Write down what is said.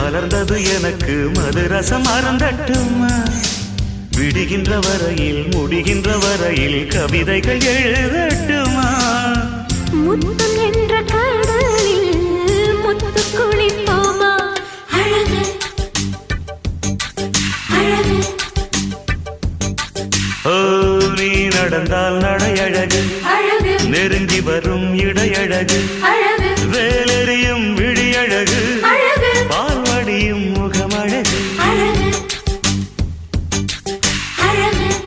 மலர்ந்தது எனக்கு மதுரசம் அருந்தட்டுமா விடுகின்ற வரையில் முடிகின்ற வரையில் கவிதைகள் எழுதட்டுமா முத்தம் என்ற கடலில் முத்து குளிப்போமா அழகு அழகு ஓ நீ நடந்தால் நடையழகு அழகு நெருங்கி வரும் இடையழகு அழகு வேலெறியும் விழியழகு அழகு பால்வடியும்